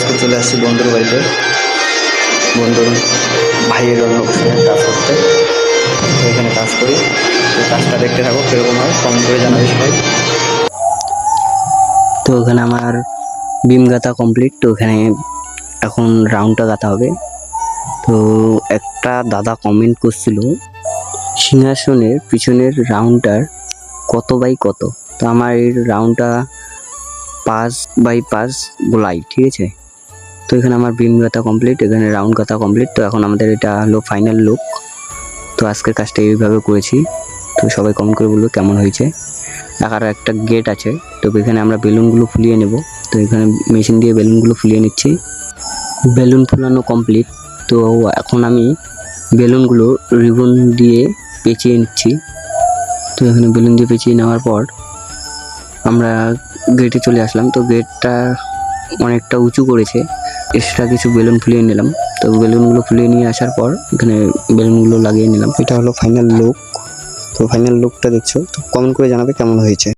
আজকে চলে আসছি বন্ধুর বাড়িতে, বন্ধুর ভাইয়ের অনুষ্ঠানে কাজ করতে। তো এখানে কাজ করি, তো কাজটা দেখতে থাকো কীরকম হয়, কমেন্ট করে জানাবে সবাই। তো ওখানে আমার বিম গাঁথা কমপ্লিট। তো এখানে এখন রাউন্ডটা গাঁথা হবে। তো একটা দাদা কমেন্ট করছিল সিংহাসনের পিছনের রাউন্ডটার কত বাই কত। তো আমার এই রাউন্ডটা 5x5 গোলাই, ঠিক আছে। তো এখানে আমার বিম গাঁথা কমপ্লিট, এখানে রাউন্ড গাঁথা কমপ্লিট। তো এখন আমাদের এটা হলো ফাইনাল লুক। তো আজকের কাজটা এইভাবে করেছি। তো সবাই কমেন্ট করে বলবো কেমন হয়েছে। আর একটা গেট আছে, তো এখানে আমরা বেলুনগুলো ফুলিয়ে নেব। তো এখানে মেশিন দিয়ে বেলুনগুলো ফুলিয়ে নিচ্ছি। বেলুন ফুলানো কমপ্লিট। তো এখন আমি বেলুনগুলো রিবন দিয়ে পেঁচিয়ে নিচ্ছি। তো এখানে বেলুন দিয়ে পেঁচিয়ে নেওয়ার পর আমরা গেটে চলে আসলাম। তো গেটটা অনেকটা উঁচু করেছে, এক্সট্রা কিছু বেলুন ফুলিয়ে নিলাম। তো বেলুনগুলো ফুলিয়ে নিয়ে আসার পর এখানে বেলুনগুলো লাগিয়ে নিলাম। এটা হলো ফাইনাল লুক। তো ফাইনাল লুকটা দেখছো, তো কমেন্ট করে জানাবে কেমন হয়েছে।